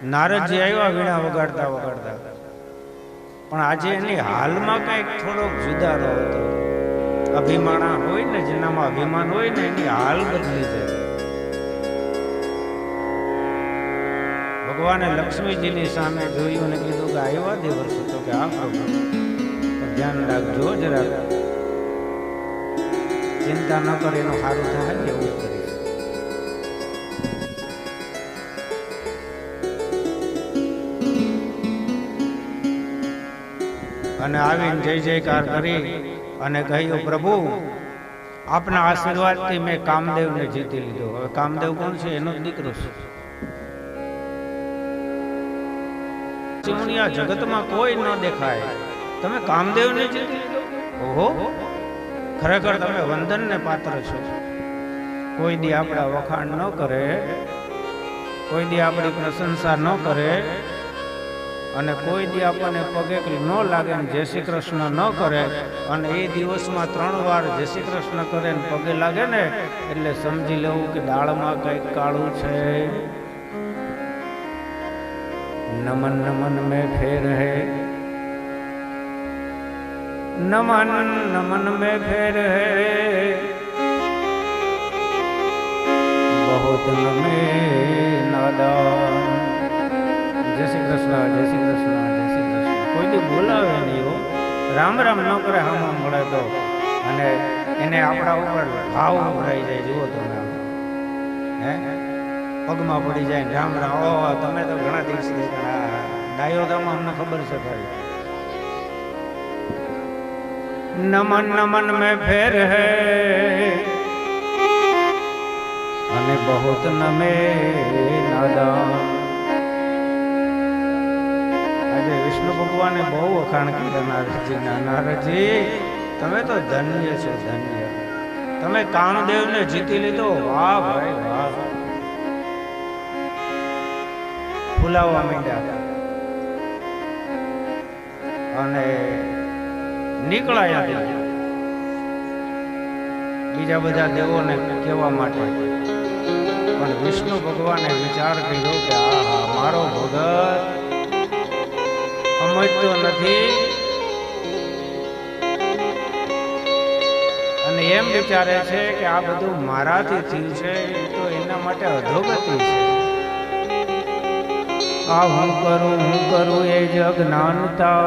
નારદજી આવ્યા વીણા વગાડતા વગાડતા, પણ આજે એની હાલમાં કંઈક થોડોક જુદારો હતો. અભિમાના હોય ને, જેનામાં અભિમાન હોય ને, એની હાલ બદલી જાય. ભગવાને લક્ષ્મીજીની સામે જોયું અને કીધું કે આવ્યા દેવર્ષિ, તો કે આ પ્રભુ ધ્યાન રાખજો જરા, ચિંતા ન કરે, એનું સારું થાય એવું જ કરીશ. અને આવીને જય જયકાર કરી અને કહ્યું, પ્રભુ આપના આશીર્વાદથી મેં કામદેવને જીતી લીધો. હવે કામદેવ કોણ છે? એનો જ દીકરો છે. જગતમાં કોઈ ન દેખાય, તમે કામદેવને જીતી લીધો. ઓહો, ખરેખર તમે વંદનને પાત્ર છો. કોઈ દી આપણા વખાણ ન કરે, કોઈ દી આપણી પ્રશંસા ન કરે, અને કોઈ દી આપણને પગે ન લાગે ને જય શ્રી કૃષ્ણ ન કરે, અને એ દિવસમાં 3 વાર જય શ્રી કૃષ્ણ કરે ને પગે લાગે ને, એટલે સમજી લેવું કે દાળમાં કંઈક કાળું છે. નમન નમન મેં ફેર હે, નમન નમન મેં ફેર હે, બહુત નમે નાદાન. જય શ્રી કૃષ્ણ, જય શ્રી કૃષ્ણ, જય શ્રી કૃષ્ણ. કોઈ દી બોલાવે નહીં હો, રામ રામ ન કરે હામાં મળે તો, અને એને આપણા ઉપર ભાવ ઉભરાઈ જાય. જુઓ તમે, હે પગમાં પડી જાય રામ રામ. ઓ તમે તો ઘણા દિવસ ડાયો તો અમને ખબર છે ભાઈ. નમન નમન મેં ફેર હે, અને બહુત નમે નાદાન. આજે વિષ્ણુ ભગવાને બહુ વખાણ કર્યા નારદજીના. નારદજી તમે તો ધન્ય છો, ધન્ય. તમે કામદેવને જીતી લીધો. વાહ ભાઈ વાહ. ફૂલાવવા માંડ્યા અને નીકળાયા બીજા બધા દેવોને કહેવા માટે. પણ વિષ્ણુ ભગવાને વિચાર કર્યો કે આહા, મારો ભગત સમજતો નથી, અને એમ વિચારે છે કે આ બધું મારાથી થયું છે, એ તો એના માટે અધોગતિ છે. આ હું કરું એ જ અજ્ઞાનતા,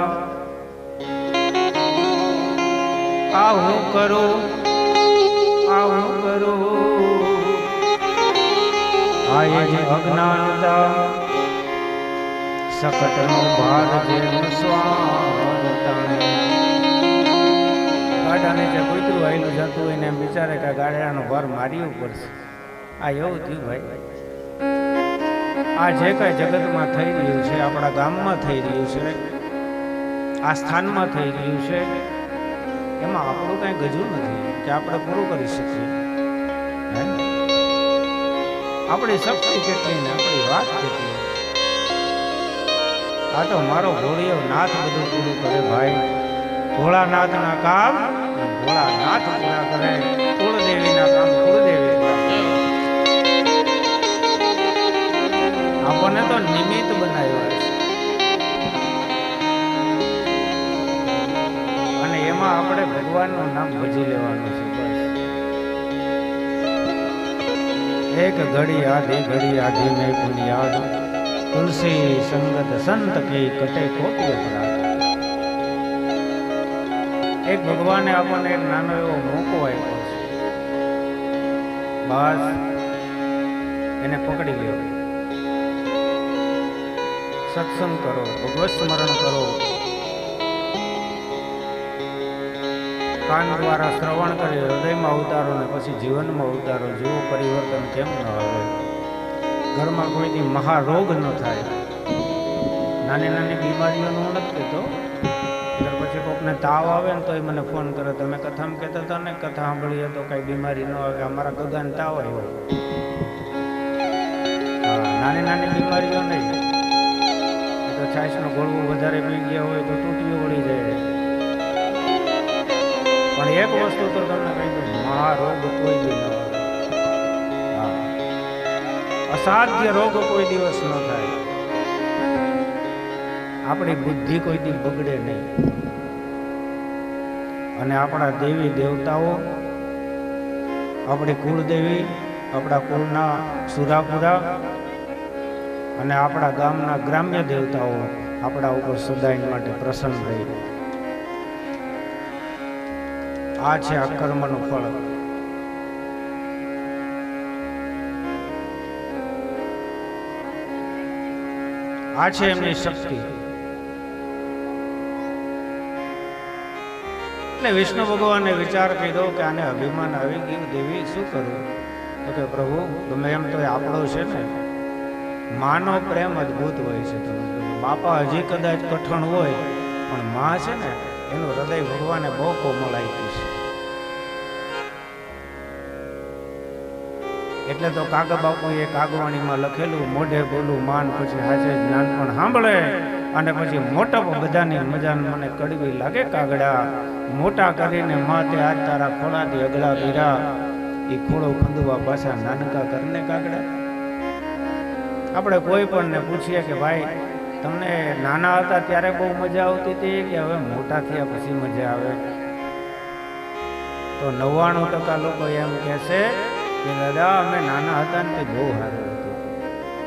આ હું કરું આ એ જ અજ્ઞાનતા, સકટનો ભાર જેમ સ્વાન તાણે. ગાડાને જે કૂતરું આવેલું જતું હોય ને એમ વિચારે કે ગાડાનો ભાર મારી ઉપર છે. આ એવું થયું ભાઈ. આ જે કઈ જગતમાં થઈ રહ્યું છે, આપણા ગામમાં થઈ રહ્યું છે, આ સ્થાનમાં થઈ રહ્યું છે, એમાં આપણું કઈ ગજું નથી કે આપણે પૂરું કરી શકીએ. આપણી શક્તિ કેટલી ને આપણી વાત કેટલી. આ તો મારો ભોળિયો નાથ બધું પૂરું કરે ભાઈ. ભોળાનાથના કામ ભોળાનાથ પૂરા કરે, કુળદેવીના કામ કુળદેવી પૂરા કરે. આપણને તો નિમિત્ત બનાવ્યા છે, અને એમાં આપણે ભગવાનનું નામ ભજી લેવાનું છે. બસ એક ઘડી આધી મેં પુનિયાદ, તુલસી સંગત સંત કી કટે કોટી અપરાધ. એક ભગવાને આપણને એક નાનો એવો મોકો આપ્યો છે. બસ એને પકડી લ્યો. સત્સંગ કરો, ભગવત સ્મરણ કરો, કાન દ્વારા શ્રવણ કરી હૃદયમાં ઉતારો ને પછી જીવનમાં ઉતારો. જુઓ પરિવર્તન કેમ ન આવે. ઘરમાં કોઈથી મહારોગ ન થાય. નાની નાની બીમારીઓનું હું નથી કહેતો. પછી કોકને તાવ આવે ને તો એ મને ફોન કરે, તમે કથામાં કહેતા હતા ને, કથા સાંભળીએ તો કઈ બીમારી ન આવે. અમારા ગગાને તાવ આવ્યો. હા, નાની નાની બીમારીઓ નહીં. તો છાશનું ગોળવું વધારે પી ગયા હોય તો તૂટીઓ વળી જાય. પણ એક વસ્તુ તો તમને કહી દઉં, મહારોગ કોઈ દી ન આવે. અસાધ્ય રોગ કોઈ દિવસ ન થાય. આપણી બુદ્ધિ કોઈ દી બગડે નહીં. અને આપણા દેવી દેવતાઓ, આપણી કુળદેવી, આપણા કુળના સુરાપુરા અને આપણા ગામના ગ્રામ્ય દેવતાઓ આપણા ઉપર સદાય માટે પ્રસન્ન રહી. આ છે આ કર્મનું ફળ. આ છે એમની શક્તિ. એટલે વિષ્ણુ ભગવાને વિચાર કર્યો કે આને અભિમાન આવી ગયું, દેવી શું કરું? તો કે પ્રભુ ગમે એમ તો આપણો છે ને, માનો પ્રેમ અદ્ભુત હોય છે. બાપા હજી કદાચ કઠણ હોય પણ માં છે ને એનું હૃદય ભગવાને બહુ કોમળ આપ્યું છે. એટલે તો કાકા બાપુએ કાગવાણીમાં લખેલું, મોઢે બોલું માન પછી હાજે જ્ઞાન પણ સાંભળે, અને પછી મોટા બધાની મજા મને કડવી લાગે કાગડા, મોટા કરીને માથે આજ તારા ખોળાથી અગલા પીરા, એ ખોળો ખંદવા પાછા નાનકા કરને કાગડા. આપણે કોઈ પણ ને પૂછીએ કે ભાઈ તમને નાના હતા ત્યારે બહુ મજા આવતી હતી કે હવે મોટા થયા પછી મજા આવે? તો 99% લોકો એમ કહેશે કે દાદા અમે નાના હતા ને તે બહુ સારું હતું.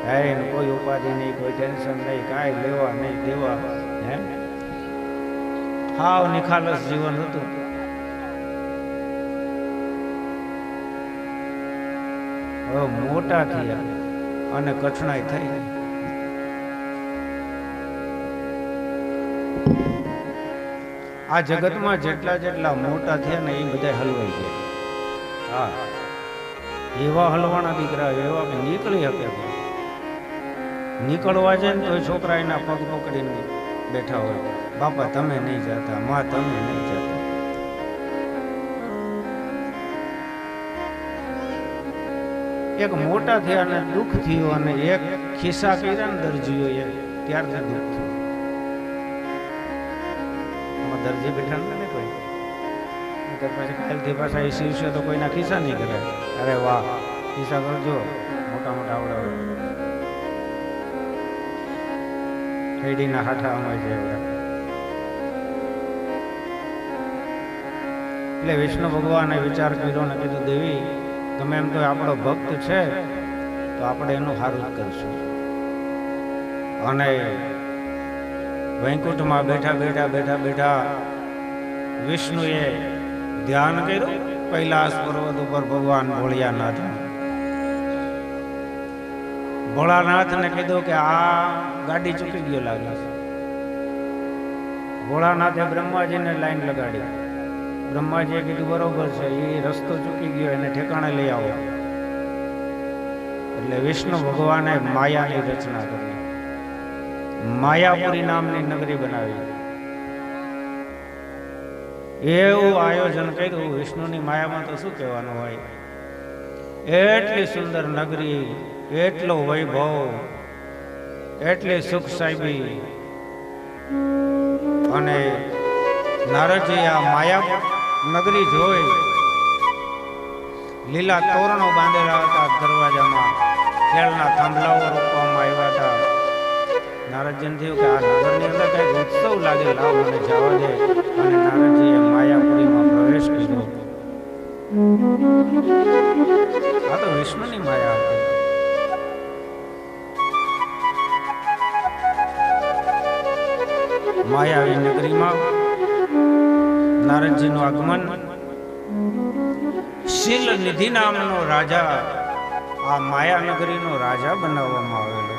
હે કોઈ ઉપાધિ નહીં, કોઈ ટેન્શન નહીં, કાંઈ લેવા નહીં દેવા, હે હાવ નિખાલસ જીવન હતું. હવે મોટા થયા અને કઠણાઈ થઈ. આ જગતમાં જેટલા મોટા થયા ને એ બધા હલવાઈ ગયા. હા, એવા હલવાના દીકરા એવા કે નીકળી શકે. નીકળવા જાય ને તો છોકરા એના પગ પકડીને બેઠા હોય, બાપા તમે નહીં જતા, માં તમે નહીં જતા. એક મોટા થયા અને દુઃખ થયું, અને એક ખિસ્સા કર્યા ને દરજીઓએ ત્યારથી દુઃખ થયું. આમાં દરજી બેઠા ને કોઈ પછી કાલથી પાછા એ શિવશે તો કોઈના ખિસ્સા નહીં કરે. અરે વાહ, ખિસ્સા કરજો મોટા મોટા આવડા ઠેડીના હાથા અમાય છે એવડા. એટલે વિષ્ણુ ભગવાને વિચાર કર્યો ને કીધું દેવી ગમે એમ તો આપણો ભક્ત છે તો આપણે એનું સારું જ કરશું. અને વૈકુંઠમાં બેઠા વિષ્ણુએ ધ્યાન કર્યું કૈલાસ પર્વત ઉપર ભગવાન ભોળિયાનાથ. ભોળાનાથને કીધું કે આ ગાડી ચૂકી ગયો લાગે છે. ભોળાનાથે બ્રહ્માજીને લાઈન લગાડી. બ્રહ્માજીએ કીધું બરોબર છે, એ રસ્તો ચૂકી ગયો, એને ઠેકાણે લઈ આવો. એટલે વિષ્ણુ ભગવાને માયાની રચના કરી, માયાપુરી નામની નગરી બનાવી. એવું આયોજન કર્યું. વિષ્ણુની માયામાં તો શું કહેવાનું હોય. એટલી સુંદર નગરી, એટલો વૈભવ, એટલી સુખ સાહેબી. અને નારદજી આ માયા નગરી જોઈ, લીલા તોરણો બાંધેલા હતા દરવાજામાં, ખેલના થાંભલાઓ રોપવામાં આવ્યા હતા. નારદજીને થયું કે આ નગરની અંદર કઈક ઉત્સવ લાગે, લાવ મને જવા દે. અને નારદજીએ માયાપુરીમાં પ્રવેશ કર્યો. આ તો વિષ્ણુની માયા હતી. માયાવી નગરીમાં નારદજીનું આગમન. શીલ નિધિ નામનો રાજા આ માયા નગરીનો રાજા બનાવવામાં આવેલો.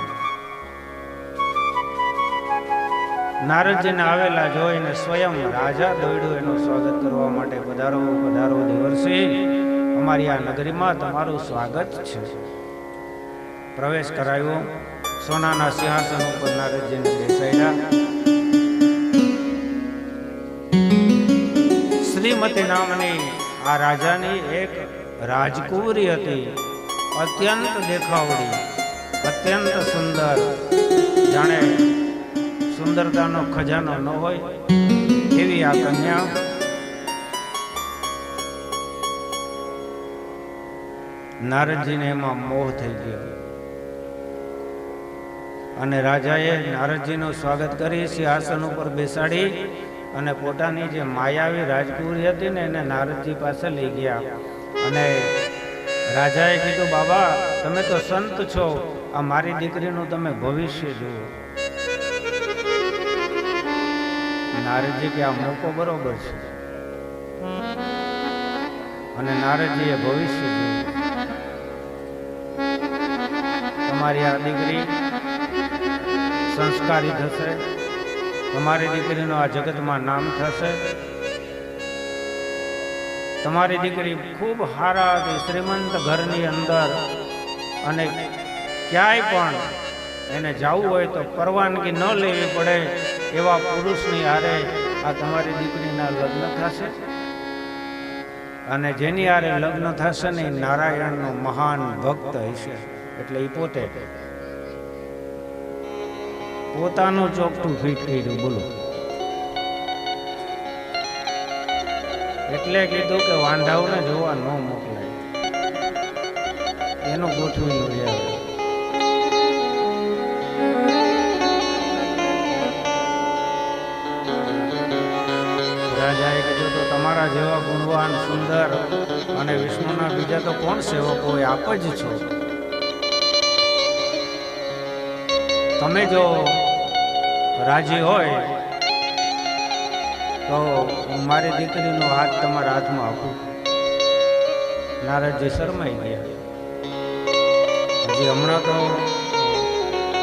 નારદજીને આવેલા જોઈને સ્વયં રાજા દોડ્યો એનું સ્વાગત કરવા માટે. પધારો પધારો દેવર્ષિ, અમારી આ નગરીમાં તમારું સ્વાગત છે. પ્રવેશ કરાયો. સોનાના સિંહાસન ઉપર નારદજીને બેસાડ્યા. શ્રીમતી નામની આ રાજાની એક રાજકુંવરી હતી, અત્યંત દેખાવડી, અત્યંત સુંદર. જાણે સુંદરતાનો ખજાનો ન હોય એવી આ કન્યા. નારદજીને એમાં મોહ થઈ ગયો. અને રાજાએ નારદજીનું સ્વાગત કરી સિંહાસન ઉપર બેસાડી અને પોતાની જે માયાવી રાજકુમારી હતી ને એને નારદજી પાસે લઈ ગયા. અને રાજાએ કીધું, બાબા તમે તો સંત છો, આ મારી દીકરીનું તમે ભવિષ્ય જુઓ. નારદજી કે આ મોકો બરોબર છે. અને નારદજીએ ભવિષ્ય જોયું. તમારી આ દીકરી સંસ્કારી થશે, તમારી દીકરીનું આ જગતમાં નામ થશે, તમારી દીકરી ખૂબ સારા શ્રીમંત ઘરની અંદર, અને ક્યાંય પણ એને જવું હોય તો પરવાનગી ન લેવી પડે એવા પુરુષની હારે આ તમારી દીકરીના લગ્ન થશે. અને જેની હારે લગ્ન થશે ને એ નારાયણનો મહાન ભક્ત હશે. એટલે એ પોતે પોતાનું ચોકઠું ફીટ કર્યું. બોલો. એટલે કીધું કે વાંઢાઓને જોવા ન મોકલાય, એનું ગોઠવી લો. રાજાએ કીધું તો તમારા જેવા ગુણવાન સુંદર અને વિષ્ણુના બીજા તો કોણ સેવકો હોય, આપ જ છો. તમે જો રાજી હોય તો મારી દીકરીનો હાથ તમારા હાથમાં આપું. નારદજી શરમાઈ ગયા. હજી હમણાં તો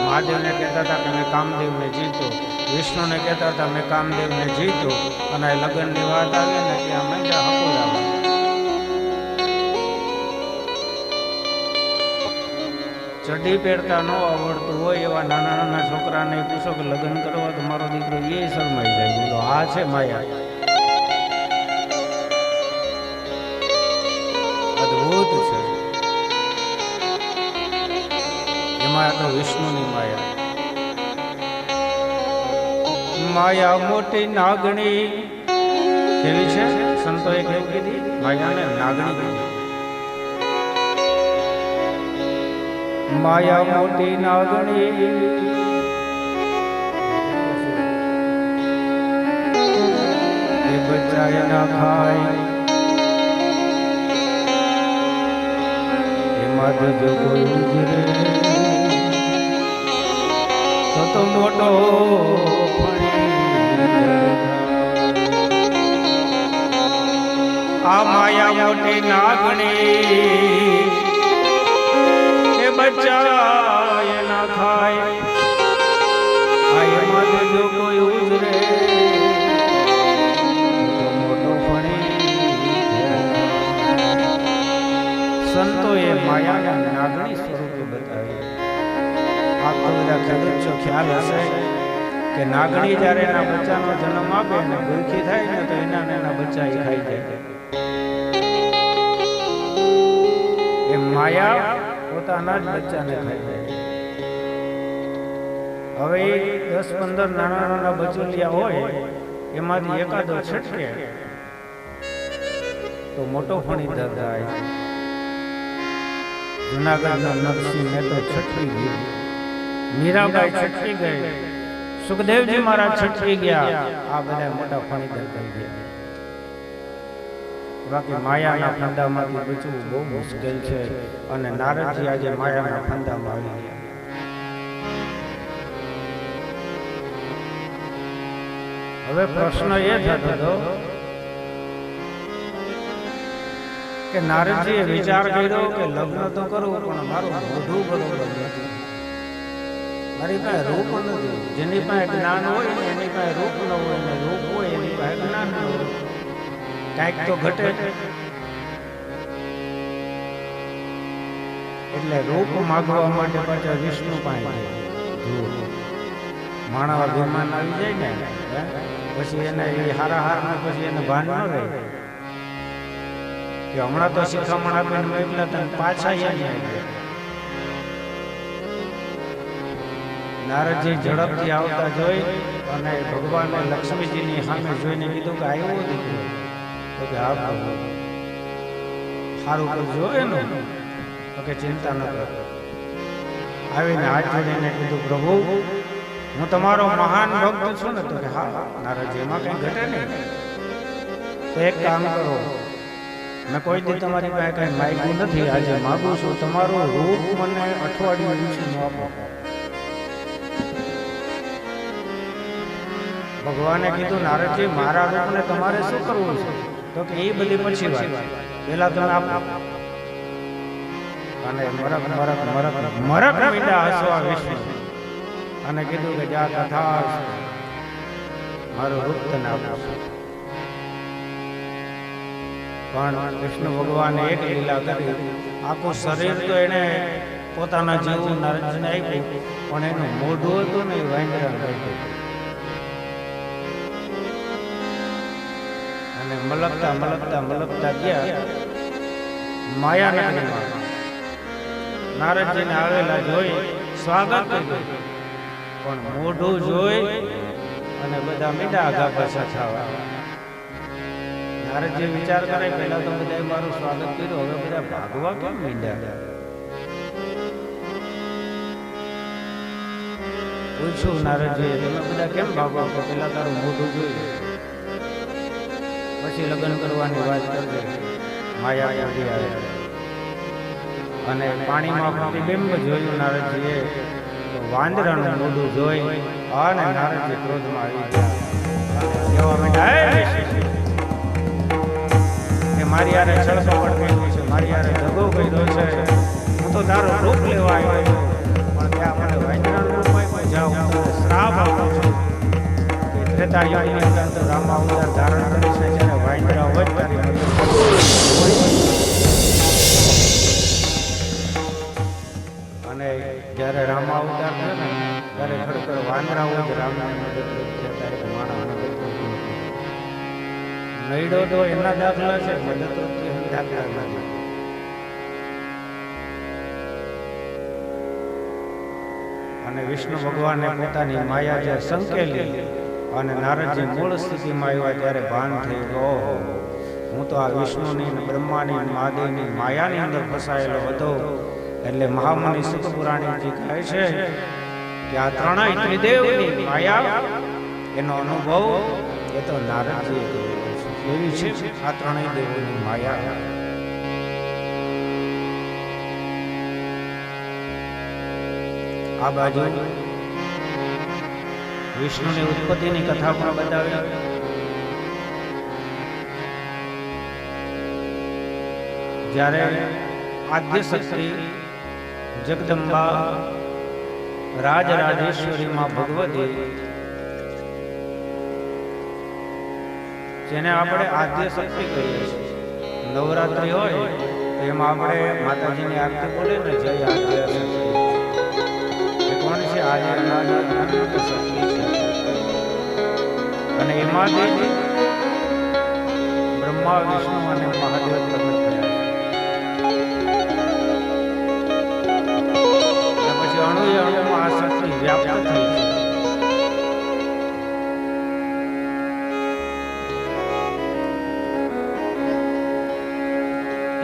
મહાદેવને કહેતા હતા કે મેં કામદેવને જીતો, વિષ્ણુને કહેતા હતા મેં કામદેવને જીતો, અને લગ્નની વાત આવે ને ત્યાં મહિલા હકુરાવા. ચડ્ડી પહેરતા ન આવડતું હોય એવા નાના નાના છોકરાને પૂછો કે લગ્ન કરવા તો મારો દીકરો એ શરમાઈ જાય. બોલો, આ છે માયા. અદભુત છે. એમાં તો વિષ્ણુની માયા. માયા મોટી નાગણી કેવી છે? સંતોએ કેવું કીધી? માયાને નાગણી. માયા મોટી નાગણી એ બચાય ના ખાય, એમાં જો કોઈ ઉજરે તો મોટો આ માયા મોટી નાગણી બચાય ના ખાય, આયમાં જો કોઈ ઉજરે તો મોટો ફણી. સંતોએ માયાના નાગણી સ્વરૂપે બતાવી. આ તો બધા ખેડૂત છો ખ્યાલ હશે કે નાગણી જ્યારે એના બચ્ચાનો જન્મ આપે ને ભૂખી થાય ને તો એના બચ્ચા એ ખાઈ જાય. એ માયા પોતાના જ બચ્ચાને ખાઈ જાય. હવે 10-15 નાના નાના બચુલિયા હોય એમાંથી એકાદો છટકે તો મોટો ફણીધર થાય. જુનાગઢનો નરસિંહ મહેતો છટકી ગયો, મીરાબાઈ છટકી ગઈ, સુખદેવજી મહારાજ છટકી ગયા. આ બધા મોટા ફણીધર થઈ ગયા. બાકી માયાના ફંદામાંથી બચવું બહુ મુશ્કેલ છે. અને નારદજી આજે માયાના ફંદામાં આવી ગયા. હવે પ્રશ્ન એ થતો હતો કે નારદજીએ વિચાર કર્યો કે લગ્ન તો કરવું પણ મારું મોઢું બરોબર નથી, મારી પાસે રૂપ નથી. જેની પાસે જ્ઞાન હોય ને એની પાસે રૂપ ન હોય, ને રૂપ હોય એની પાસે જ્ઞાન ન હોય. કાંઈક તો ઘટે. એટલે રૂપ માગવા માટે પાછા વિષ્ણુ પાસે માણસ વિમાન આવી જાય ને પછી એને હારા હાર ને પછી એને ભાન ન રહે કે હમણાં તો શિખામણ આપીને મોકલ્યા હતા પાછા અહીંયા. નારદજી ઝડપથી આવતા જોઈ અને ભગવાને લક્ષ્મીજીની સામે જોઈને કીધું કે આવ્યો દીકરો. તો કે હા સારું કરજો એનું. તો કે ચિંતા ન કર, આવીને હાથ જોડીને કીધું પ્રભુ હું તમારો મહાન ભક્ત છું ને. તો કે હા નારદજી એમાં કઈ ઘટે નહીં. તો એક કામ કરો, મેં કોઈ દી તમારી પાસે કઈ માગ્યું નથી, આજે માગું છું તમારું રૂપ મને અઠવાડિયું દિવસનું આપો. ભગવાને કીધું નારદજી મારા રૂપને તમારે શું કરવું છે? તો કે એ બધી પછી વાત, પેલા તમે આપો. અને મરક મરક મરક મરક મીંડા હસવા વિષ્ણુ અને કીધું કે જા કથા મારું રૂપ તને આપું. પણ વિષ્ણુ ભગવાને એક લીલા કરી, આખું શરીર તો એને પોતાના જેવું નારદજીને આપ્યું, પણ એનું મોઢું હતું ને એ વાંદરાનું રાખ્યું. અને મલકતા મલકતા મલકતા ગયા માયાનગરીમાં. નારદજીને આવેલા જોઈ સ્વાગત કર્યું, પણ મોઢું જોઈ અને બધા મીંડા આઘા પાછા થવા. નારદજી વિચાર કરે પહેલા તો બધા મારું સ્વાગત કર્યું, હવે બધા ભાગવા કેમ મીંડા? પૂછ્યું નારદજી તમે બધા કેમ ભાગો? કે પેલા તારું મોઢું જોયું પછી લગ્ન કરવાની વાત કરજે. માયા આવી આવે અને પાણીમાં પ્રતિબિંબ જોયું નારદજીએ, તો વાંદરાનું મોઢું જોઈ અને નારદજી ક્રોધમાં આવી ગયા. કે મારી યારે છળકપટ કર્યું છે, મારી યારે દગો કર્યો છે, હું તો તારો રૂપ લેવા આવ્યો છું, પણ ત્યાં મને વાંદરાનું રૂપ આપ્યું. જાઓ શ્રાપ આપું છું કે ત્રેતા યુગની અંદર તો રામ અવતાર ધારણ કરે છે, જ્યારે વાંદરા હોય તારી મદદ. અને જ્યારે રામ અવતાર થયો ને ત્યારે ખરેખર વાંદરાઓ જ રામની મદદ થયા, ત્યારે માણસ નઈડો તો એના દાખલા છે, મદદરૂપ દાખલા નથી. અને વિષ્ણુ ભગવાને પોતાની માયા જે સંકેલી અને નારદજી મૂળ સ્થિતિમાં આવ્યા ત્યારે ભાન થયું, ઓહો હું તો આ વિષ્ણુની બ્રહ્માની મહાદેવની માયાની અંદર ફસાયેલો હતો. એટલે મહામુનિ સુત પુરાણીજી કહે છે કે આ ત્રણેય ત્રિદેવની માયા એનો અનુભવ એ તો નારદજીએ કર્યો છે. એવી છે આ ત્રણેય દેવોની માયા. આ બાજુ વિષ્ણુની ઉત્પત્તિની કથા પણ બતાવી. જ્યારે આદ્ય શક્તિ જગદંબા રાજરાજેશ્વરી માં ભગવતી, જેને આપણે આદ્ય શક્તિ કહીએ છીએ, નવરાત્રિ હોય તો એમાં આપણે માતાજીની આરતી બોલે ને, જય આદ્ય શક્તિ. એ કોણ છે? આદ્ય શક્તિ છે. અને એમાંથી બ્રહ્મા વિષ્ણુ અને મહાદેવ પ્રગટ થયા. પછી અણુએ અણુમાં આ શક્તિ વ્યાપ્ત થઈ છે.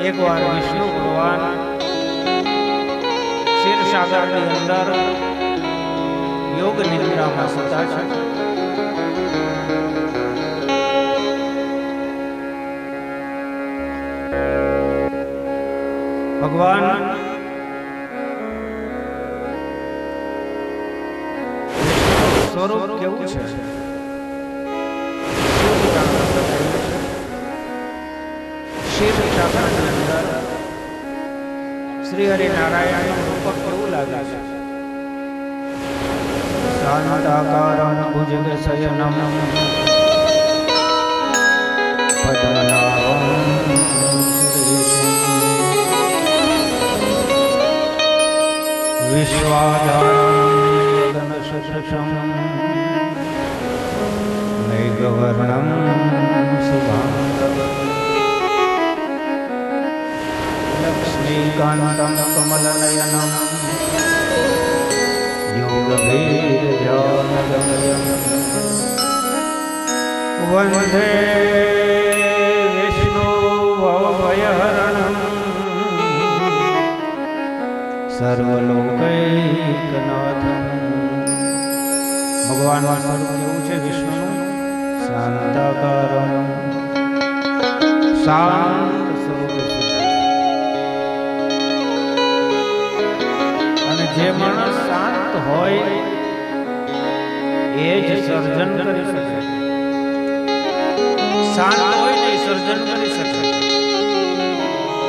એક વાર વિષ્ણુ ભગવાન ક્ષીરસાગરની અંદર યોગ નિદ્રામાં સૂતા છે. ભગવાન સ્વરૂપ કેવું છે? ક્ષીરસાગરની અંદર શ્રી હરિનારાયણ રૂપક કેવું લાગે છે? શાંતાકારમ ભુજગ શયનમ પદ્મનાભમ વિશ્વાધારમ ગગનસદૃશમ મેઘવર્ણમ શુભાંગમ લક્ષ્મીકાંતમ કમલનયનમ યોગભીર્ધ્યાનગમ્યમ વંદે વિષ્ણુ ભવભયહરણમ સર્વલોકૈકનાથમ. ભગવાનનું સ્વરૂપ કેવું છે વિષ્ણુનું? શાંતાકારમ, શાંત સ્વરૂપ. અને જે માણસ શાંત હોય એ જ સર્જન કરી શકે. શાંત હોય ને સર્જન કરી શકે.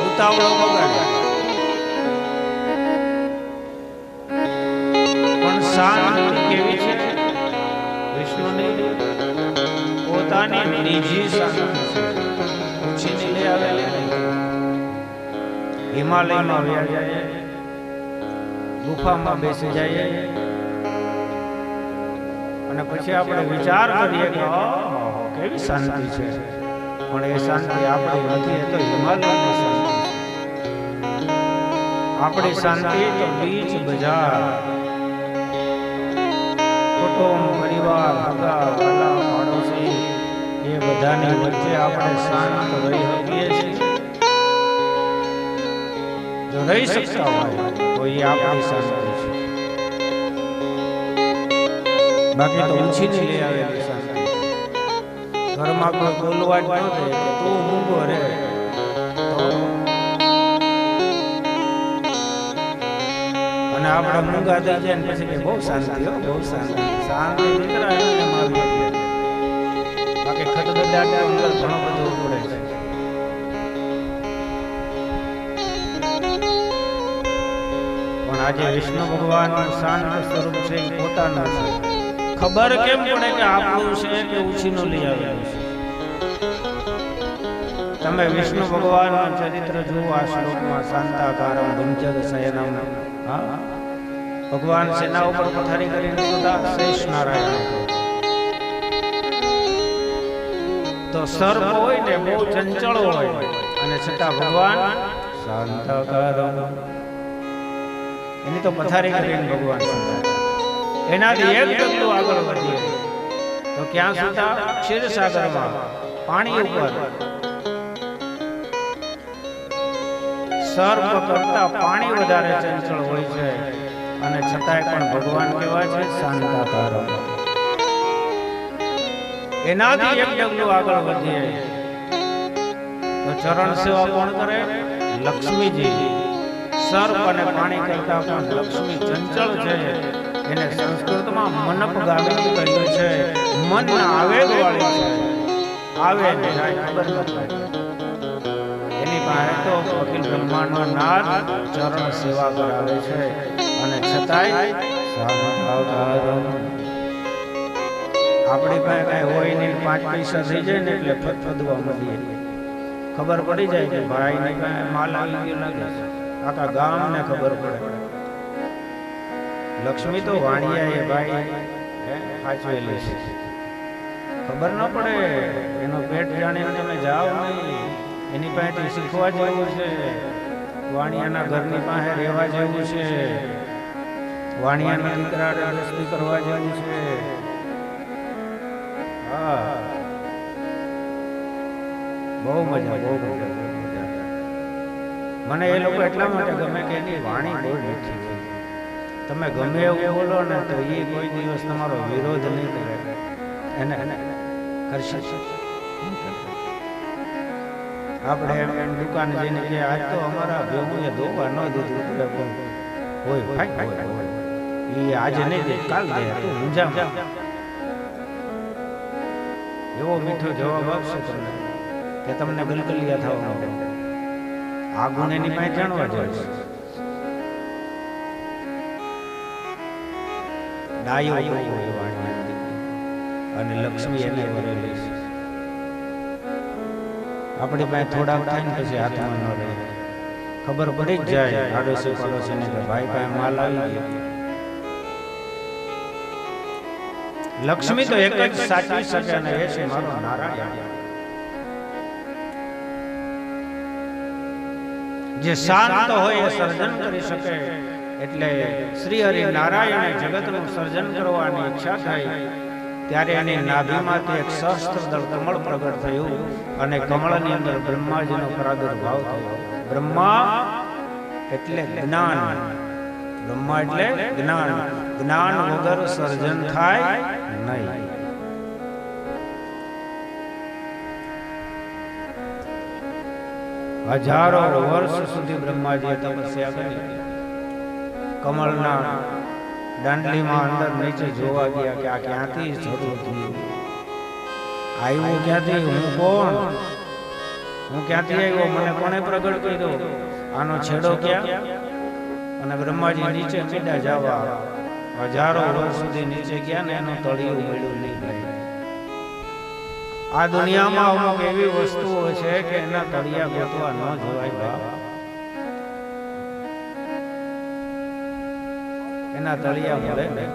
ઉતાવળો બગાડે પણ શાંતિ કેવી છે વિષ્ણુની? પોતાની નિજી શાંતિ છે. ઉછીને લઈ આવેલી. હિમાલયમાં વ્યા જાય, ગુફામાં બેસી જાય અને પછી આપણે વિચાર કરીએ કે કેવી શાંતિ છે, પણ એ શાંતિ આપણી નથી. એ તો હિમાલયની શાંતિ છે. આપણી શાંતિ તો બીચ બજાર, કુટુંબ, પરિવાર, સગા વાલા, પાડોશી એ બધાની વચ્ચે આપણે શાંત રહી શકીએ છીએ. જો રહી શકતા હોય તો એ આપણી શાંતિ છે. બાકી તો ઉછીને લઈ આવેલી શાંતિ. ઘરમાં કોઈ બોલવા જ ન દે કે તું મૂંગો રે, અને આપણે મૂંગા થઈ જાય ને પછી કે બહુ શાંતિ, હો બહુ શાંતિ. શાંતિ નીકળાય એમ આવી. બાકી ખટગડાટ અંદર ઘણો બધો પડે છે. પણ આજે વિષ્ણુ ભગવાનનું શાંત સ્વરૂપ છે એ પોતાનું છે. ખબર કેમ પડે કે આપણું છે કે ઉછીનું લઈ આવેલું છે? તમે વિષ્ણુ ભગવાનનું ચરિત્ર જુઓ આ શ્લોકમાં. શાંતાકારમ ભુંજગ શયનમ. હા, ભગવાન સેના ઉપર પથારી કરીને સુતા શેષ નારાયણ. તો સર્પ હોય ને બહુ ચંચળ હોય અને છતાં ભગવાન શાંતાકારમ. એની તો પથારી કરીને ભગવાન સુતા. એનાથી એક ડગલું આગળ વધીએ તો ક્યાં સુતા? ક્ષીરસાગરમાં, પાણી ઉપર. સર્પ કરતા પાણી વધારે ચંચળ હોય છે અને છતાંય પણ ભગવાન કેવા છે? શાંતાકારમ. એનાથી એક ડગલું આગળ વધીએ તો ચરણ સેવા કોણ કરે? લક્ષ્મીજી. સર્પ અને પાણી કરતા પણ લક્ષ્મી ચંચળ છે. એને સંસ્કૃતમાં મનપગામિની કહ્યું છે. મન આવેગ વાળી છે. આવે ને જાય ખબર નથી. એની પાસે તો અખિલ બ્રહ્માંડનો નાથ ચરણ સેવા કરાવે છે અને છતાંય શાંતાકારમ. આપણી પાસે કઈ હોય નહીં, 5 પૈસા થઈ જાય ને એટલે ફદફદવા મળીએ. ખબર પડી જાય કે ભાઈ ની પાસે માલ આવી ગયો લાગે છે. આખા ગામને ખબર પડે. લક્ષ્મી તો વાણિયા એ ભાઈ સાચવેલી છે. ખબર ન પડે. એનો પેટ જાણીને તમે જાઓ નહીં. એની પાસેથી શીખવા જેવું છે. વાણિયાના ઘરની પાસે રહેવા જેવું છે. વાણિયાના દીકરા દોસ્તી કરવા જેવું છે. હા, બહુ મજા, બહુ મજા. મને એ લોકો એટલા માટે ગમે કે એની વાણી બહુ મીઠી છે. તમે ગમે એવું બોલો ને તો એ કોઈ દિવસ તમારો વિરોધ નહીં કરે. એને કરશે. આપણે એમ દુકાન જઈને કે આજ તો અમારા ભેગુએ ધોવા ન દીધું હોય, એ આજે નહીં દે, કાલ દે, તું મૂંઝા. એવો મીઠો જવાબ આપશે તમને કે તમને ગલગલિયા થવા માટે. આ ગુણ એની પાસે જાણવા જાય છે. ડાયો અને લક્ષ્મી એને વરેલી છે. આપણી પાસે થોડાક થાય ને પછી હાથમાં ન રહે. ખબર પડી જ જાય આડોશી પડોશીને કે ભાઈ પાસે માલ આવી ગયો. લક્ષ્મી તો એક જ સાચવી શકે અને એ છે મારો નારાયણ. જે શાંત હોય એ સર્જન કરી શકે. એટલે શ્રી હરિ નારાયણે જગતનું સર્જન કરવાની ઈચ્છા થઈ ત્યારે એની નાભીમાંથી એક સહસ્ત્રદળ કમળ પ્રગટ થયું અને કમળની અંદર બ્રહ્માજીનો પ્રાદુર્ભાવ થયો. બ્રહ્મા એટલે જ્ઞાન, બ્રહ્મા એટલે જ્ઞાન. જ્ઞાન વગર સર્જન થાય નહીં. હજારો વર્ષ સુધી બ્રહ્માજીએ તપસ્યા કરી. કમળના દાંડલીમાં અંદર નીચે જોવા ગયા કે આ ક્યાંથી શરૂ થયું, આવ્યું ક્યાંથી, હું કોણ, હું ક્યાંથી આવ્યો, મને કોણે પ્રગટ કર્યો, આનો છેડો ક્યાં? અને બ્રહ્માજી નીચે મીડા જવા હજારો વર્ષ સુધી નીચે ગયા ને એનું તળિયું મળ્યું નહીં. આ દુનિયામાં અમુક એવી વસ્તુઓ છે કે એના તળિયા ગોતવા ન જવાય બાપ. એના તળિયા મળે નહીં.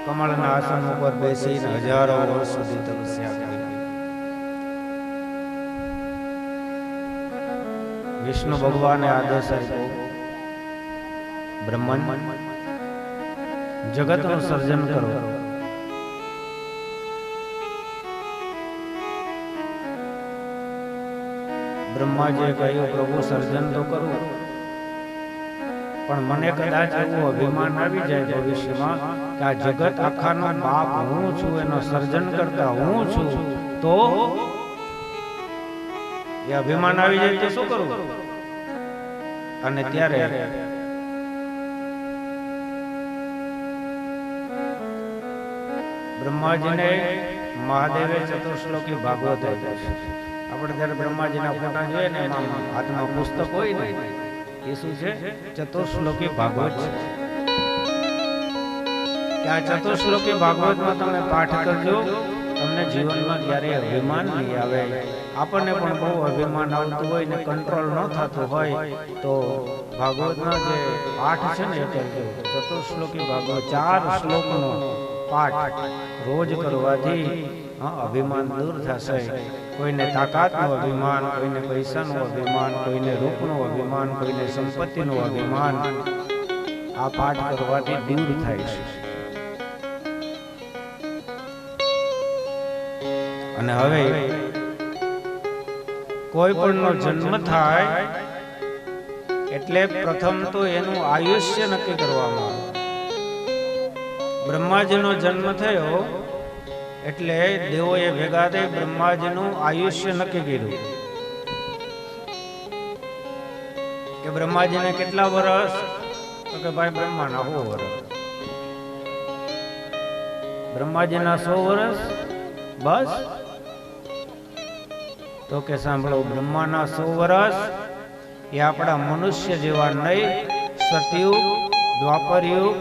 કમળના આસન ઉપર બેસીને હજારો વર્ષ સુધી તપસ્યા કરી. વિષ્ણુ ભગવાને આદેશ આપ્યો, બ્રહ્મન જગતનું સર્જન કરો. બ્રહ્માજીએ કહ્યું, પ્રભુ સર્જન તો કરું, પણ મને કદાચ એવું અભિમાન આવી જાય ભવિષ્યમાં કે આ જગત આખાનો બાપ હું છું, એનો સર્જન કરતા હું છું, તો એ અભિમાન આવી જાય તો શું કરું? અને ત્યારે બ્રહ્માજીને મહાદેવે ચતુર્શ્લોકી ભાગવત આપ્યો છે. આપણે ત્યારે બ્રહ્માજીના ફોટા જોઈએ ને એમાં હાથમાં પુસ્તક હોય ને એ શું છે? ચતુર્શ્લોકી ભાગવત છે. આ ચતુર્શ્લોકી ભાગવતમાં તમે પાઠ કરજો, તમને જીવનમાં ક્યારેય અભિમાન નહીં આવે. આપણને પણ બહુ અભિમાન આવતું હોય ને કંટ્રોલ ન થતું હોય તો ભાગવતના જે પાઠ છે ને એ કરજો. ચતુર્શ્લોકી ભાગવત 4 શ્લોકનો પાઠ રોજ કરવાથી અભિમાન દૂર થશે. કોઈને તાકાતનું અભિમાન, કોઈને પૈસાનું અભિમાન, કોઈને રૂપનું અભિમાન, કોઈને સંપત્તિનું અભિમાન આ પાઠ કરવાથી દૂર થાય છે. અને હવે કોઈ પણનો જન્મ થાય એટલે પ્રથમ તો એનું આયુષ્ય નક્કી કરવામાં આવે. બ્રહ્માજીનો જન્મ થયો એટલે દેવોએ ભેગા થઈ બ્રહ્માજીનું આયુષ્ય નક્કી કર્યું કે બ્રહ્માજીને કેટલા વર્ષ? તો કે ભાઈ બ્રહ્માના 100 વર્ષ. બ્રહ્માજીના 100 વર્ષ બસ? તો કે સાંભળો, બ્રહ્માના 100 વર્ષ એ આપણા મનુષ્ય જેવા નહીં. સતયુગ, દ્વાપરયુગ,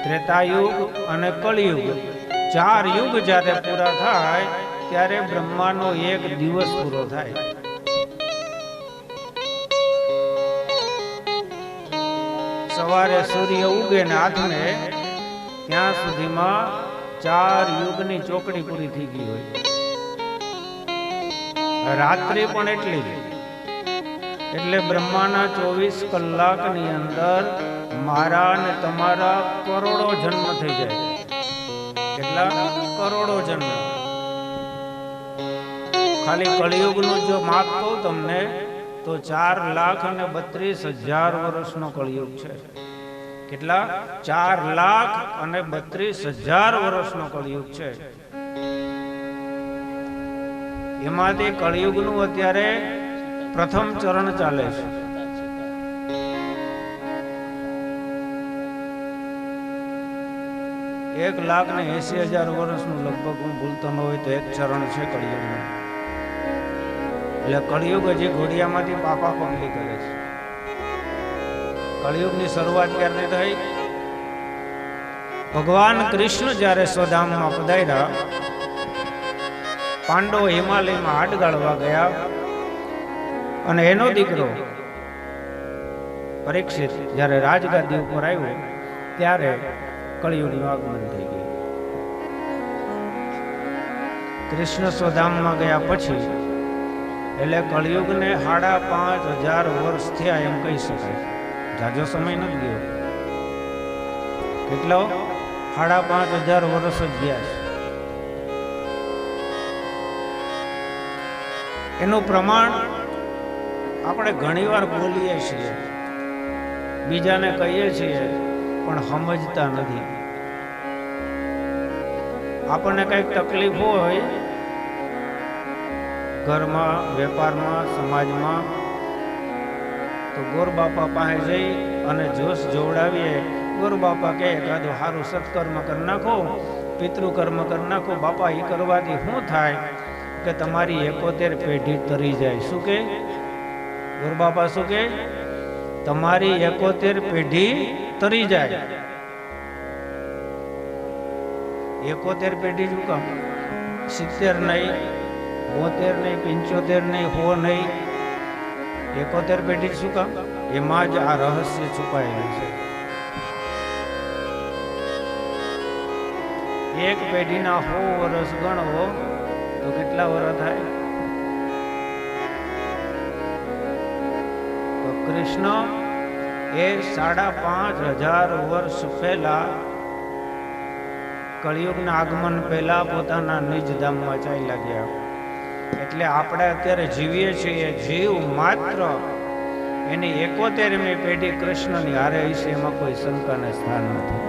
ત્રેતાયુગ અને કળિયુગ 4 યુગ જ્યારે પૂરા થાય ત્યારે બ્રહ્માનો 1 દિવસ પૂરો થાય. સવારે સૂર્ય ઉગે ને આથમે ત્યાં સુધીમાં 4 યુગની ચોકડી પૂરી થઈ ગઈ હોય. રાત્રિ પણ એટલી જ. એટલે બ્રહ્માના 24 કલાકની અંદર મારા અને તમારા કરોડો જન્મ થઈ જાય. કેટલા કરોડો જન્મ? ખાલી કળિયુગનું જો માપ કહું તમને તો 4,32,000 વર્ષનો કળિયુગ છે. કેટલા? 4,32,000 વર્ષનો કળિયુગ છે. એમાંથી કળિયુગનું અત્યારે પ્રથમ ચરણ ચાલે છે. એક 1,80,000 વર્ષનું લગભગ હું ભૂલતો ન હોય તો એક ચરણ છે કળિયુગનું. એટલે કળિયુગ હજી ઘોડિયામાંથી પાપા પગલી કરે છે. કળિયુગની શરૂઆત ક્યારથી થઈ? ભગવાન કૃષ્ણ જ્યારે સ્વધામમાં પધાર્યા, પાંડવો હિમાલયમાં હાડ ગાળવા ગયા અને એનો દીકરો પરીક્ષિત જ્યારે રાજગાદી ઉપર આવ્યો ત્યારે કળિયુગનું આગમન થઈ ગયું. કૃષ્ણ સ્વધામમાં ગયા પછી એટલે કળિયુગને 5,500 વર્ષ થયા એમ કહી શકાય. જાજો સમય નથી ગયો. કેટલો? 5,500 વર્ષ જ ગયા છે. એનું પ્રમાણ આપણે ઘણીવાર બોલીએ છીએ, બીજાને કહીએ છીએ, પણ સમજતા નથી. આપણને કંઈક તકલીફ હોય ઘરમાં, વેપારમાં, સમાજમાં, તો ગોરબાપા પાસે જઈ અને જોશ જોવડાવીએ. ગોરબાપા કહે એકાદું સારું સત્કર્મ કરી નાખો, પિતૃકર્મ કરી નાખો. બાપા એ કરવાથી શું થાય કે તમારી 71 પેઢી તરી જાય. શું કે ગોરબાપા? શું કે તમારી 71 પેઢી તરી જાય. 71 પેઢી શું કામ? 70 નહીં, 72 નહીં, 75 નહીં, 100 નહીં, 71 પેઢી શું કામ? એમાં જ આ રહસ્ય છુપાયેલું છે. એક પેઢીના 100 વર્ષ ગણવો તો કેટલા વર્ષ થાય? તો કૃષ્ણ એ 5,500 વર્ષ પહેલા, કળિયુગના આગમન પહેલા પોતાના નિજ ધામમાં ચાલ્યા ગયા. એટલે આપણે અત્યારે જીવીએ છીએ, જીવ માત્ર એની 71મી પેઢી કૃષ્ણની હારે હશે, એમાં કોઈ શંકાને સ્થાન નથી.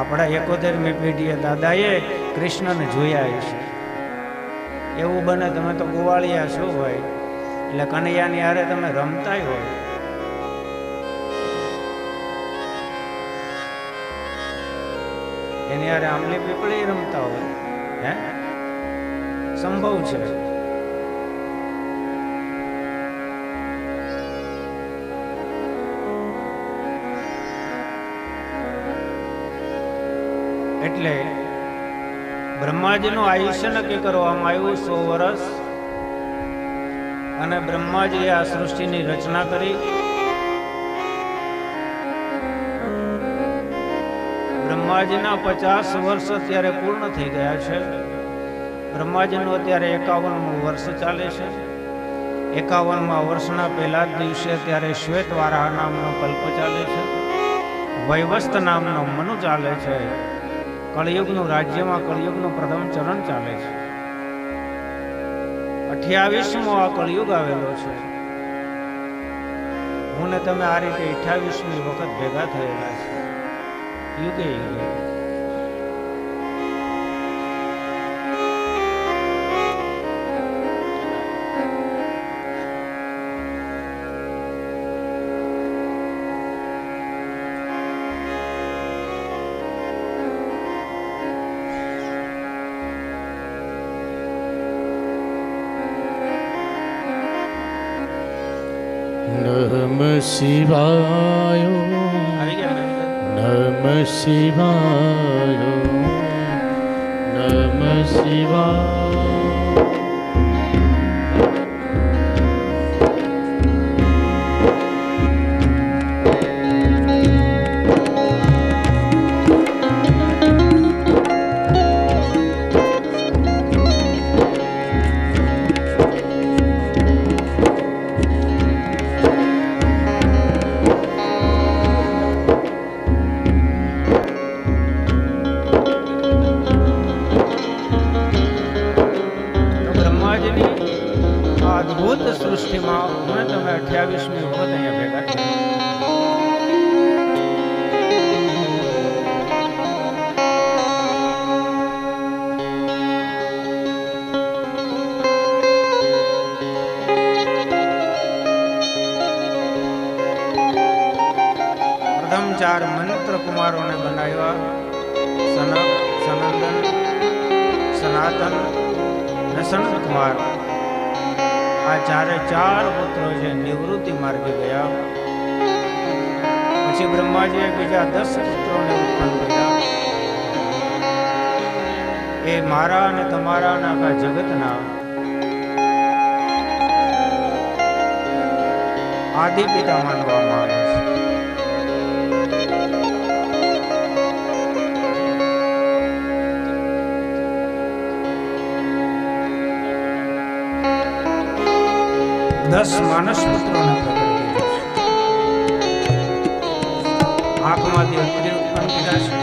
આપણા 71મી પેઢીએ દાદાએ કૃષ્ણને જોયા હશે. એવું બને તમે તો ગોવાળિયા છો ભાઈ, એટલે કનૈયાની હારે તમે રમતાય હોય. એની હારે આંબલી પીપળી રમતા હોય, હે? સંભવ છે. એટલે બ્રહ્માજીનું આયુષ્ય નક્કી કરવામાં આવ્યું 100 વર્ષ. અને બ્રહ્માજીએ આ સૃષ્ટિની રચના કરી. બ્રહ્માજીના 50 વર્ષ અત્યારે પૂર્ણ થઈ ગયા છે. બ્રહ્માજીનું અત્યારે 51મું વર્ષ ચાલે છે. 51મા વર્ષના પહેલા જ દિવસે અત્યારે શ્વેતવારાહ નામનો કલ્પ ચાલે છે. વૈવસ્ત નામનો મનુ ચાલે છે. કળિયુગનું રાજ્યમાં કળિયુગનું પ્રથમ ચરણ ચાલે છે. 28મો આ કળિયુગ આવેલો છે. હું ને તમે આ રીતે 28મી વખત ભેગા થયેલા છે. યુગે યુગે નમઃ શિવાય, નમઃ શિવાય, નમઃ શિવાય. અદ્ભુત સૃષ્ટિમાં હું તમે 28મી વખત અહીંયા ભેગા થયા. પ્રથમ 4 મંત્ર કુમારોને બનાવ્યા. સનક, સનંદન, સનાતન અને સનત કુમાર. આ 4 પુત્રો છે નિવૃત્તિ માર્ગે ગયા. પછી બ્રહ્માજીએ બીજા 10 પુત્રોને ઉત્પન્ન કર્યા. એ મારા અને તમારા અને આખા જગતના આદિ પિતા માનવામાં આવે છે. દસ માનસ પુત્રોને આંખમાંથી અગ્નિ ઉત્પન્ન કર્યા છે.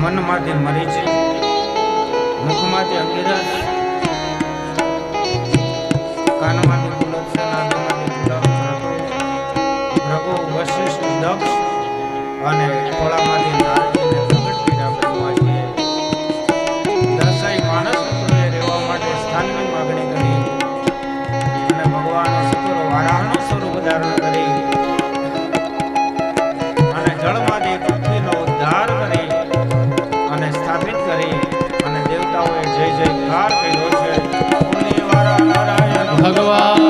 મનમાંથી મરીચી, મુખમાં મોઢામાંથી અંગીરસ, કાનમાંથી પુલત્સ, નાભીમાંથી તુલક, ભૃગુ, વશિષ્ઠ, દક્ષ અને ખોળામાંથી નારદજીને પ્રગટ કર્યા બ્રહ્માજીએ દસેય માણસ પુત્રોએ રહેવા માટે સ્થાનની માગણી કરી અને ભગવાને શુક્ર વારાહનું સ્વરૂપ ધારણ કરી અને જળમાંથી પૃથ્વીનો ઉદ્ધાર કરી અને સ્થાપિત કરી અને દેવતાઓએ જય જયકાર કર્યો છે. બોલીએ વારા નારાયણ ભગવાન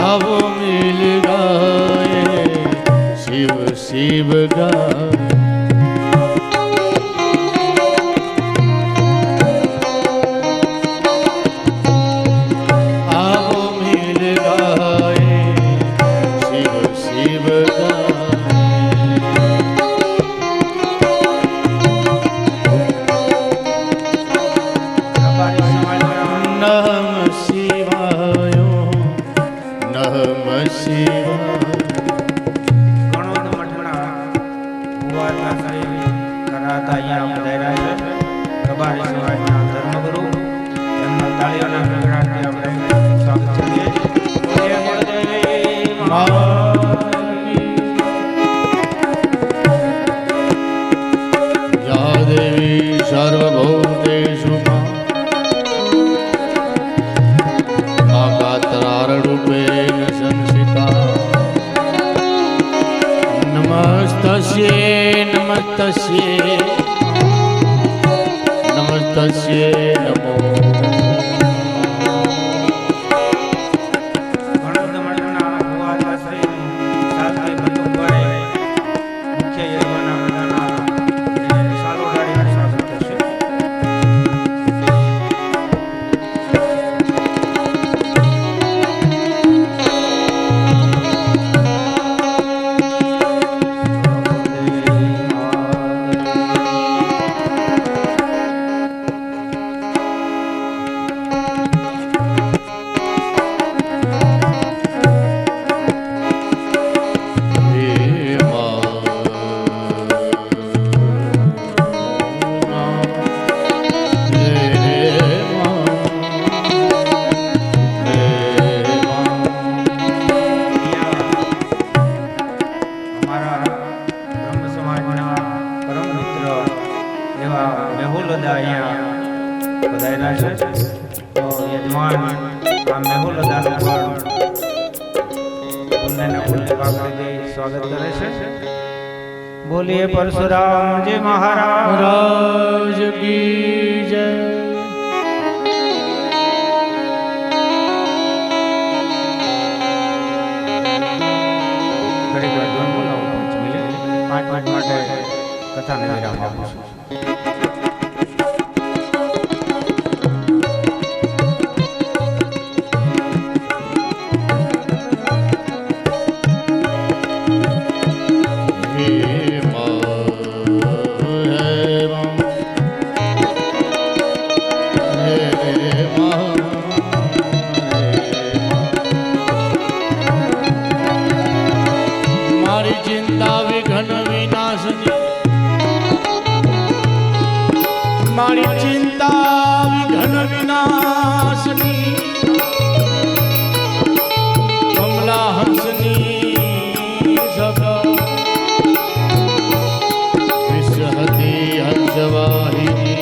આવો મિલ ગાય શિવ શિવ ગાય આવો મિલ ગાય શિવ શિવ ગાય રબારી સમાજવાળા નમ શિવાય નમ શિવાય ગણોદ મઠના ભુવાતા શ્રી કરાતા અહીંયા પધાર્યા છે. રબારી સમાજના ધર્મગુરુ, એમના તાળીઓના ગણગણાટથી આપણે સ્વાગત કરીએ છીએ. બોલીએ ગુરુદેવ યા દેવી સર્વભૂતેષુ મા ગાત્રારૂપેણ સંસ્થિતા નમસ્તસ્યે નમસ્તસ્યે નમસ્તસ્યે નમો ગણોદ મઠના ભુવાતા શ્રી શાસ્ત્રી બંધુભાઈ મુખ્ય યજમાનના બધાના સાલો ડાળીને સ્વાગત કરશે. હે અમારા બ્રહ્મ સમાજના પરમ મિત્ર એવા મેહુલદા અહીંયા પધાર્યા છે. તો યજમાન આ મેહુલદાનું પણ પુણ્યને પુણ્ય કાપડી દઈ સ્વાગત કરે છે. બોલીએ પરશુરામજી મહારાજ રાજ કી જય ઘડીક વાર ધૂન બોલાવો 5 મિનિટ. 5 મિનિટ માટે કથાને વિરામ આપું છું. મારી ચિંતા વિઘ્ન વિનાશની મારી ચિંતા વિઘ્ન વિનાશની કમલા હંસની સભા વિશ્વહતી હંસવાહિની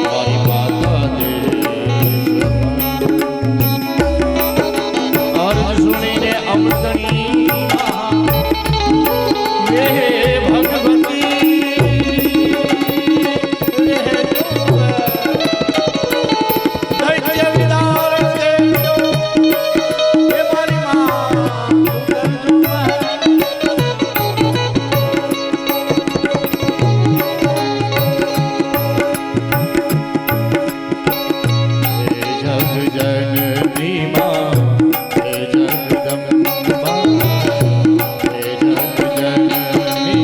મારી માતા દેશ અર્જ સુણીને અમૃતની હે ભગવતી દૈત્ય વિદાર દેજો હે મારી માં જગ જનની માં હે જગદંબા હે જગ જનની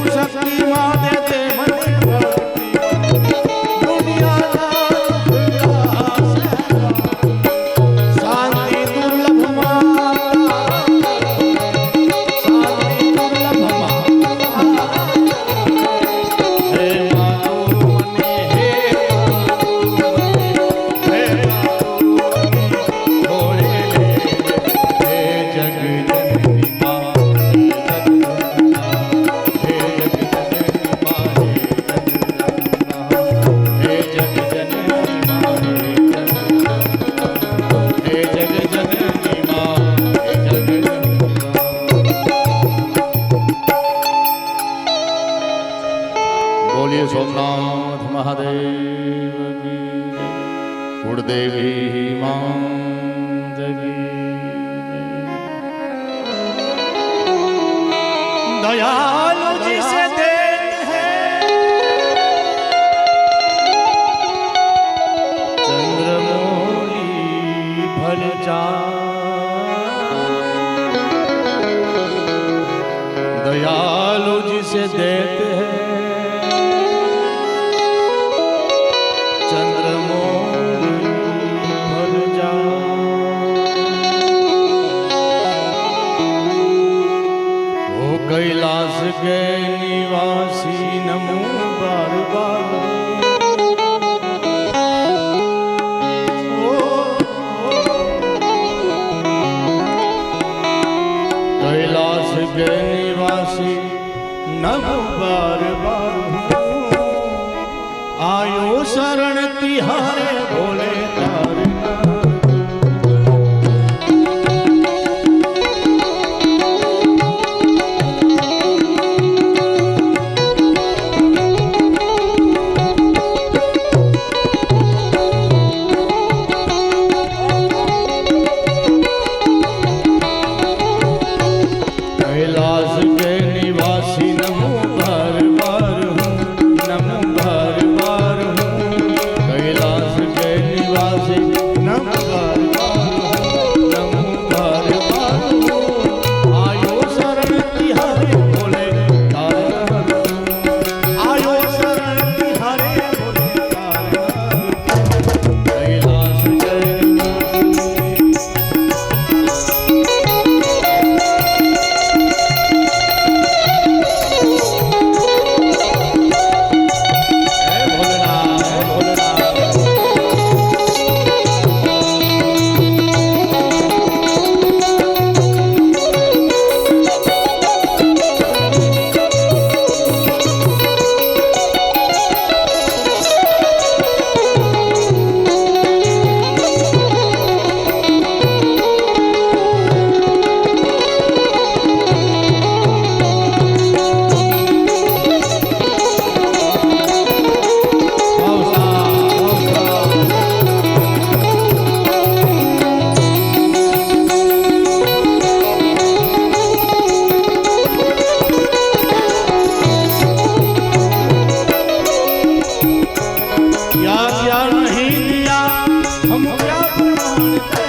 શક્તિ માં દે દે મને ભક્તિ ભોલેનાથ મહાદેવ કી જય. કુળદેવી માત કી જય. दयालु जिसे देते हैं चंद्रमौली फल दयालु जिसे देते हैं चंद्रमौली फल ओ कैलाश के निवासी नमो बार बार कैलाश के निवासी नमो बार बार आयो शरण तिहारे बोले तारे कैलाश के निवासी नमो बार बार हूँ नमो बार बार हूँ कैलाश के निवासी नमो बार बार हूँ नमो बार बार हूँ आयो शरण तिहारे बोले तारे आयो शरण तिहारे बोले तारे कैलाश के क्या क्या नहीं दिया हम क्या प्रमाण करें